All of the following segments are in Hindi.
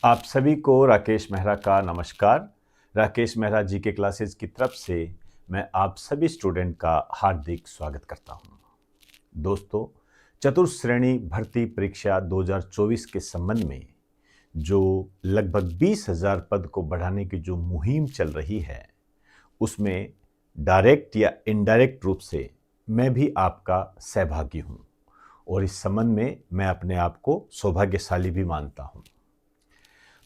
आप सभी को राकेश मेहरा का नमस्कार। राकेश मेहरा जी के क्लासेस की तरफ से मैं आप सभी स्टूडेंट का हार्दिक स्वागत करता हूं। दोस्तों, चतुर्थ श्रेणी भर्ती परीक्षा 2024 के संबंध में जो लगभग 20,000 पद को बढ़ाने की जो मुहिम चल रही है, उसमें डायरेक्ट या इनडायरेक्ट रूप से मैं भी आपका सहभागी हूं और इस संबंध में मैं अपने आप को सौभाग्यशाली भी मानता हूं।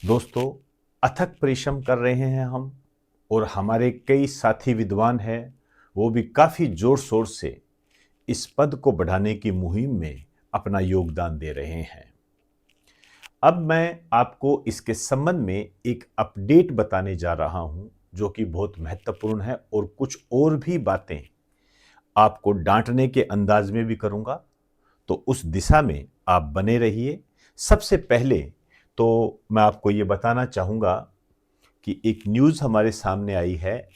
दोस्तों, अथक परिश्रम कर रहे हैं हम और हमारे कई साथी विद्वान हैं, वो भी काफ़ी जोर शोर से इस पद को बढ़ाने की मुहिम में अपना योगदान दे रहे हैं। अब मैं आपको इसके संबंध में एक अपडेट बताने जा रहा हूं जो कि बहुत महत्वपूर्ण है और कुछ और भी बातें आपको डांटने के अंदाज में भी करूंगा, तो उस दिशा में आप बने रहिए। सबसे पहले तो मैं आपको ये बताना चाहूँगा कि एक न्यूज़ हमारे सामने आई है।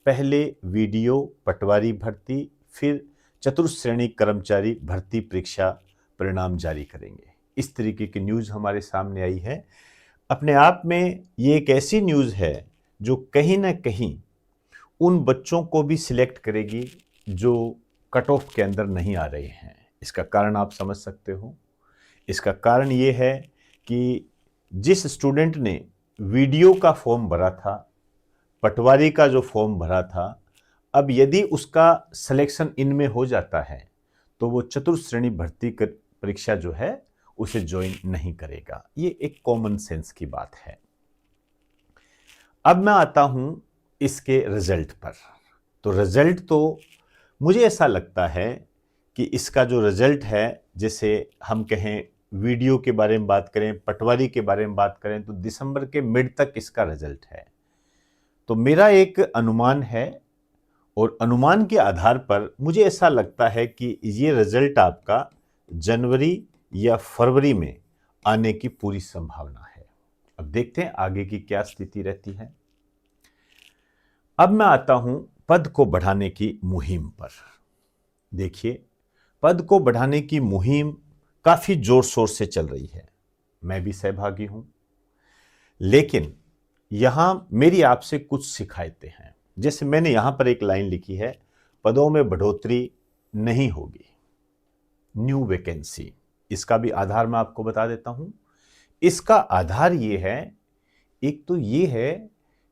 पहले वीडियो पटवारी भर्ती, फिर चतुर्थ श्रेणी कर्मचारी भर्ती परीक्षा परिणाम जारी करेंगे। इस तरीके की न्यूज़ हमारे सामने आई है। अपने आप में ये एक ऐसी न्यूज़ है जो कहीं ना कहीं उन बच्चों को भी सिलेक्ट करेगी जो कट ऑफ के अंदर नहीं आ रहे हैं। इसका कारण आप समझ सकते हो। इसका कारण ये है कि जिस स्टूडेंट ने वीडियो का फॉर्म भरा था, पटवारी का जो फॉर्म भरा था, अब यदि उसका सिलेक्शन इनमें हो जाता है तो वो चतुर्थ श्रेणी भर्ती परीक्षा जो है उसे ज्वाइन नहीं करेगा। ये एक कॉमन सेंस की बात है। अब मैं आता हूं इसके रिजल्ट पर। तो रिजल्ट तो मुझे ऐसा लगता है कि इसका जो रिजल्ट है, जैसे हम कहें वीडियो के बारे में बात करें, पटवारी के बारे में बात करें, तो दिसंबर के मिड तक इसका रिजल्ट है। तो मेरा एक अनुमान है और अनुमान के आधार पर मुझे ऐसा लगता है कि ये रिजल्ट आपका जनवरी या फरवरी में आने की पूरी संभावना है। अब देखते हैं आगे की क्या स्थिति रहती है। अब मैं आता हूं पद को बढ़ाने की मुहिम पर। देखिए, पद को बढ़ाने की मुहिम काफी जोर शोर से चल रही है, मैं भी सहभागी हूं। लेकिन यहां मेरी आपसे कुछ शिकायतें हैं। जैसे मैंने यहां पर एक लाइन लिखी है, पदों में बढ़ोतरी नहीं होगी, न्यू वैकेंसी। इसका भी आधार मैं आपको बता देता हूं। इसका आधार ये है, एक तो ये है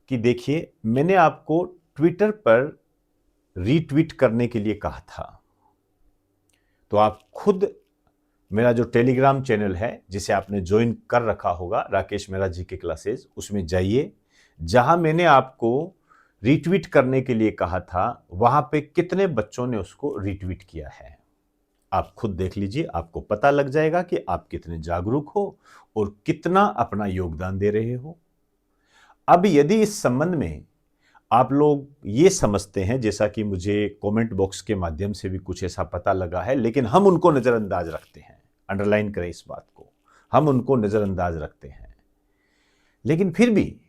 कि देखिए, मैंने आपको ट्विटर पर रीट्वीट करने के लिए कहा था। तो आप खुद मेरा जो टेलीग्राम चैनल है, जिसे आपने ज्वाइन कर रखा होगा, राकेश मेहरा जी के क्लासेस, उसमें जाइए। जहां मैंने आपको रीट्वीट करने के लिए कहा था, वहां पे कितने बच्चों ने उसको रीट्वीट किया है, आप खुद देख लीजिए। आपको पता लग जाएगा कि आप कितने जागरूक हो और कितना अपना योगदान दे रहे हो। अब यदि इस संबंध में आप लोग ये समझते हैं, जैसा कि मुझे कमेंट बॉक्स के माध्यम से भी कुछ ऐसा पता लगा है, लेकिन हम उनको नजरअंदाज रखते हैं। अंडरलाइन करें इस बात को, हम उनको नजरअंदाज रखते हैं। लेकिन फिर भी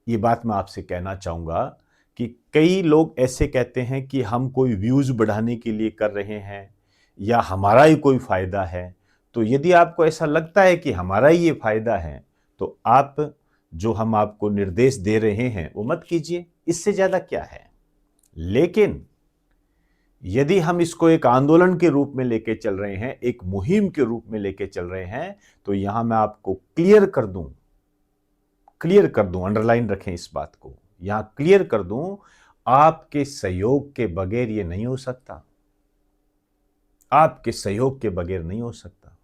ये बात मैं आपसे कहना चाहूंगा कि कई लोग ऐसे कहते हैं कि हम कोई व्यूज बढ़ाने के लिए कर रहे हैं या हमारा ही कोई फायदा है। तो यदि आपको ऐसा लगता है कि हमारा ही ये फायदा है, तो आप जो हम आपको निर्देश दे रहे हैं वो मत कीजिए, इससे ज्यादा क्या है। लेकिन यदि हम इसको एक आंदोलन के रूप में लेके चल रहे हैं, एक मुहिम के रूप में लेके चल रहे हैं, तो यहां मैं आपको क्लियर कर दूं, अंडरलाइन रखें इस बात को, यहां क्लियर कर दूं, आपके सहयोग के बगैर ये नहीं हो सकता। आपके सहयोग के बगैर नहीं हो सकता।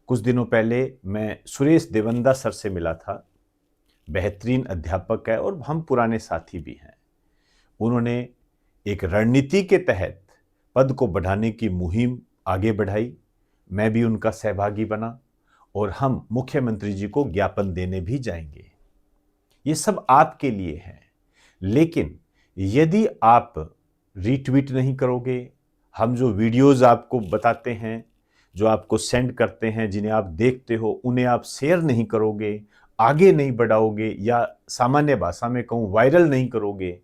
कुछ दिनों पहले मैं सुरेश देवंदा सर से मिला था। बेहतरीन अध्यापक है और हम पुराने साथी भी हैं। उन्होंने एक रणनीति के तहत पद को बढ़ाने की मुहिम आगे बढ़ाई। मैं भी उनका सहभागी बना और हम मुख्यमंत्री जी को ज्ञापन देने भी जाएंगे। ये सब आपके लिए है। लेकिन यदि आप रीट्वीट नहीं करोगे, हम जो वीडियोस आपको बताते हैं, जो आपको सेंड करते हैं, जिन्हें आप देखते हो, उन्हें आप शेयर नहीं करोगे, आगे नहीं बढ़ाओगे, या सामान्य भाषा में कहूं वायरल नहीं करोगे,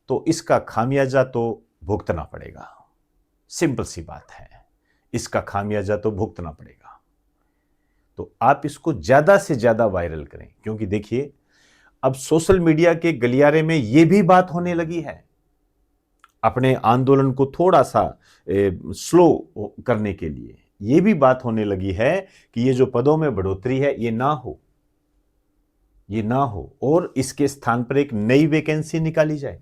तो इसका खामियाजा तो भुगतना पड़ेगा। सिंपल सी बात है, इसका खामियाजा तो भुगतना पड़ेगा। तो आप इसको ज़्यादा से ज़्यादा वायरल करें, क्योंकि देखिए अब सोशल मीडिया के गलियारे में ये भी बात होने लगी है, अपने आंदोलन को थोड़ा सा स्लो करने के लिए ये भी बात होने लगी है कि ये जो पदों में बढ़ोतरी है ये ना हो और इसके स्थान पर एक नई वैकेंसी निकाली जाए।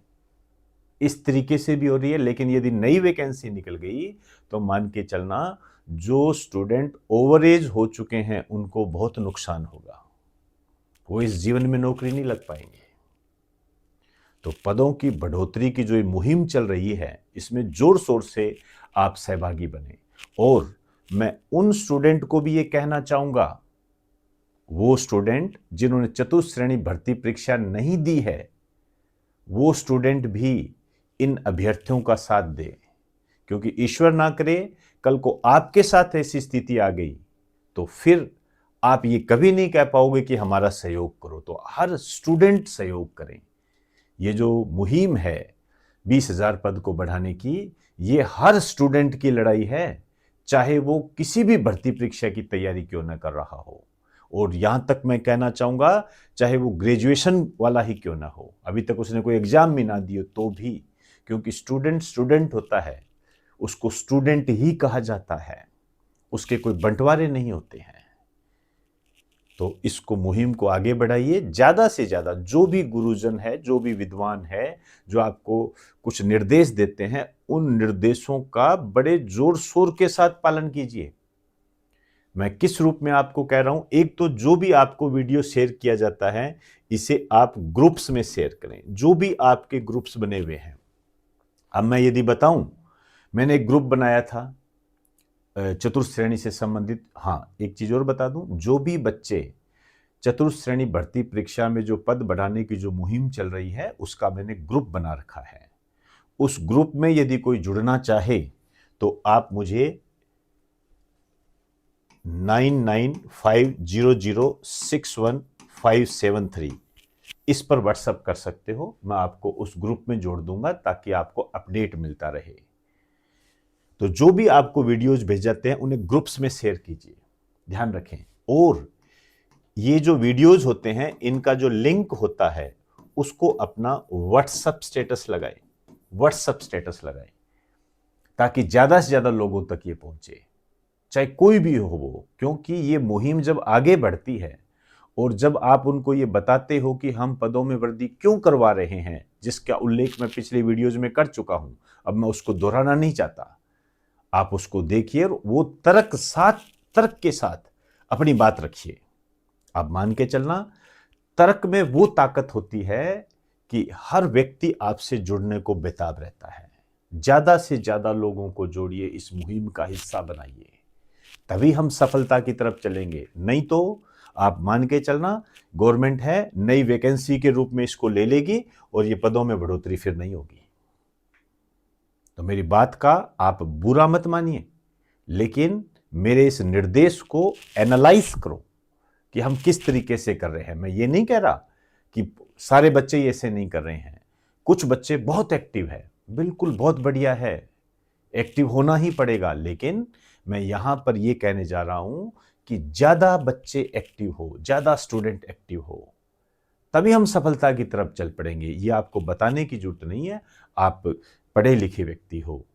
इस तरीके से भी हो रही है, लेकिन यदि नई वैकेंसी निकल गई तो मान के चलना जो स्टूडेंट ओवर एज हो चुके हैं उनको बहुत नुकसान होगा, वो इस जीवन में नौकरी नहीं लग पाएंगे। तो पदों की बढ़ोतरी की जो ये मुहिम चल रही है इसमें जोर शोर से आप सहभागी बने। और मैं उन स्टूडेंट को भी ये कहना चाहूंगा, वो स्टूडेंट जिन्होंने चतुश्रेणी भर्ती परीक्षा नहीं दी है, वो स्टूडेंट भी इन अभ्यर्थियों का साथ दे, क्योंकि ईश्वर ना करे कल को आपके साथ ऐसी स्थिति आ गई तो फिर आप ये कभी नहीं कह पाओगे कि हमारा सहयोग करो। तो हर स्टूडेंट सहयोग करें। ये जो मुहिम है 20,000 पद को बढ़ाने की, ये हर स्टूडेंट की लड़ाई है, चाहे वो किसी भी भर्ती परीक्षा की तैयारी क्यों न कर रहा हो। और यहां तक मैं कहना चाहूंगा चाहे वो ग्रेजुएशन वाला ही क्यों ना हो, अभी तक उसने कोई एग्जाम भी ना दियो तो भी, क्योंकि स्टूडेंट होता है, उसको स्टूडेंट ही कहा जाता है, उसके कोई बंटवारे नहीं होते हैं। तो इसको मुहिम को आगे बढ़ाइए, ज़्यादा से ज़्यादा जो भी गुरुजन है, जो भी विद्वान है, जो आपको कुछ निर्देश देते हैं, उन निर्देशों का बड़े जोर शोर के साथ पालन कीजिए। मैं किस रूप में आपको कह रहा हूं, एक तो जो भी आपको वीडियो शेयर किया जाता है इसे आप ग्रुप्स में शेयर करें, जो भी आपके ग्रुप्स बने हुए हैं। अब मैं यदि बताऊं, मैंने एक ग्रुप बनाया था चतुर्श्रेणी से संबंधित। हाँ, एक चीज और बता दूं, जो भी बच्चे चतुर्श्रेणी भर्ती परीक्षा में जो पद बढ़ाने की जो मुहिम चल रही है उसका मैंने ग्रुप बना रखा है। उस ग्रुप में यदि कोई जुड़ना चाहे तो आप मुझे 9950061573 इस पर व्हाट्सएप कर सकते हो। मैं आपको उस ग्रुप में जोड़ दूंगा ताकि आपको अपडेट मिलता रहे। तो जो भी आपको वीडियोज भेज जाते हैं उन्हें ग्रुप्स में शेयर कीजिए, ध्यान रखें। और ये जो वीडियोज होते हैं इनका जो लिंक होता है उसको अपना व्हाट्सएप स्टेटस लगाए ताकि ज्यादा से ज्यादा लोगों तक ये पहुंचे, चाहे कोई भी हो वो। क्योंकि ये मुहिम जब आगे बढ़ती है और जब आप उनको ये बताते हो कि हम पदों में वृद्धि क्यों करवा रहे हैं, जिसका उल्लेख मैं पिछले वीडियोज में कर चुका हूं, अब मैं उसको दोहराना नहीं चाहता, आप उसको देखिए और वो तर्क के साथ अपनी बात रखिए। आप मान के चलना तर्क में वो ताकत होती है कि हर व्यक्ति आपसे जुड़ने को बेताब रहता है। ज्यादा से ज्यादा लोगों को जोड़िए, इस मुहिम का हिस्सा बनाइए, तभी हम सफलता की तरफ चलेंगे। नहीं तो आप मान के चलना गवर्नमेंट है नई वैकेंसी के रूप में इसको ले लेगी और ये पदों में बढ़ोतरी फिर नहीं होगी। तो मेरी बात का आप बुरा मत मानिए, लेकिन मेरे इस निर्देश को एनालाइज करो कि हम किस तरीके से कर रहे हैं। मैं ये नहीं कह रहा कि सारे बच्चे ऐसे नहीं कर रहे हैं, कुछ बच्चे बहुत एक्टिव है, बिल्कुल बहुत बढ़िया है, एक्टिव होना ही पड़ेगा। लेकिन मैं यहां पर यह कहने जा रहा हूं कि ज्यादा बच्चे एक्टिव हो, ज्यादा स्टूडेंट एक्टिव हो, तभी हम सफलता की तरफ चल पड़ेंगे। ये आपको बताने की जरूरत नहीं है, आप पढ़े लिखे व्यक्ति हो,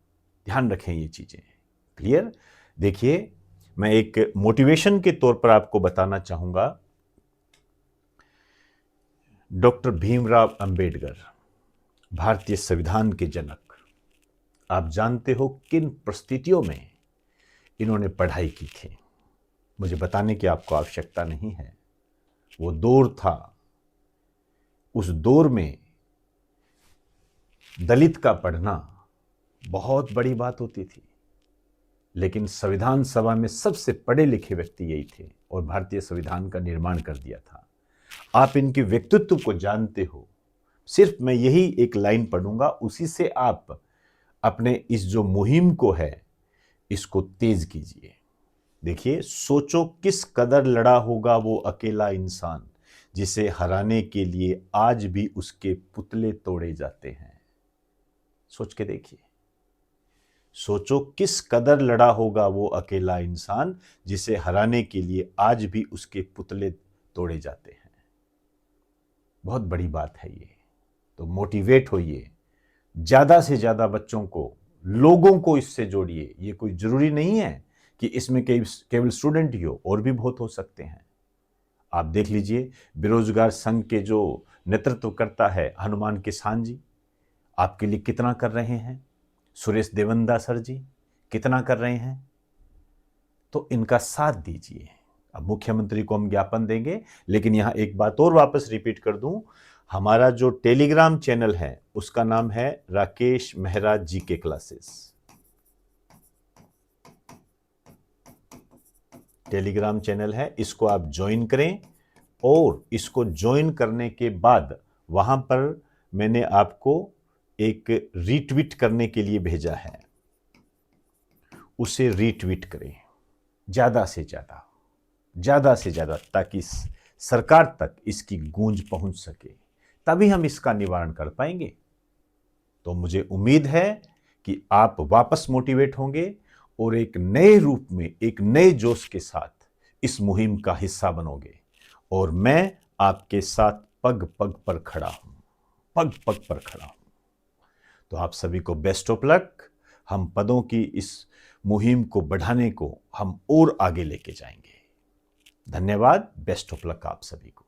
ध्यान रखें ये चीजें। क्लियर? देखिए, मैं एक मोटिवेशन के तौर पर आपको बताना चाहूंगा, डॉक्टर भीमराव अंबेडकर, भारतीय संविधान के जनक, आप जानते हो किन परिस्थितियों में इन्होंने पढ़ाई की थी। मुझे बताने की आपको आवश्यकता नहीं है। वो दौर था, उस दौर में दलित का पढ़ना बहुत बड़ी बात होती थी, लेकिन संविधान सभा में सबसे पढ़े लिखे व्यक्ति यही थे और भारतीय संविधान का निर्माण कर दिया था। आप इनके व्यक्तित्व को जानते हो, सिर्फ मैं यही एक लाइन पढ़ूंगा, उसी से आप अपने इस जो मुहिम को है इसको तेज कीजिए। देखिए, सोचो किस कदर लड़ा होगा वो अकेला इंसान जिसे हराने के लिए आज भी उसके पुतले तोड़े जाते हैं। सोच के देखिए। सोचो किस कदर लड़ा होगा वो अकेला इंसान जिसे हराने के लिए आज भी उसके पुतले तोड़े जाते हैं। बहुत बड़ी बात है ये। तो मोटिवेट होइए, ज़्यादा से ज़्यादा बच्चों को, लोगों को इससे जोड़िए। ये कोई ज़रूरी नहीं है कि इसमें केवल स्टूडेंट ही हो, और भी बहुत हो सकते हैं। आप देख लीजिए, बेरोजगार संघ के जो नेतृत्व करता है हनुमान किसान जी, आपके लिए कितना कर रहे हैं। सुरेश देवंदा सर जी कितना कर रहे हैं। तो इनका साथ दीजिए। अब मुख्यमंत्री को हम ज्ञापन देंगे, लेकिन यहां एक बात और वापस रिपीट कर दूं, हमारा जो टेलीग्राम चैनल है उसका नाम है राकेश मेहरा जी के क्लासेस। टेलीग्राम चैनल है, इसको आप ज्वाइन करें, और इसको ज्वाइन करने के बाद वहां पर मैंने आपको एक रीट्वीट करने के लिए भेजा है, उसे रीट्वीट करें ज़्यादा से ज़्यादा, ताकि सरकार तक इसकी गूंज पहुंच सके, तभी हम इसका निवारण कर पाएंगे। तो मुझे उम्मीद है कि आप वापस मोटिवेट होंगे और एक नए रूप में, एक नए जोश के साथ इस मुहिम का हिस्सा बनोगे, और मैं आपके साथ पग पग पर खड़ा हूं, पग पग पर खड़ा हूं। तो आप सभी को बेस्ट ऑफ लक। हम पदों की इस मुहिम को बढ़ाने को हम और आगे लेके जाएंगे। धन्यवाद, बेस्ट ऑफ लक आप सभी को।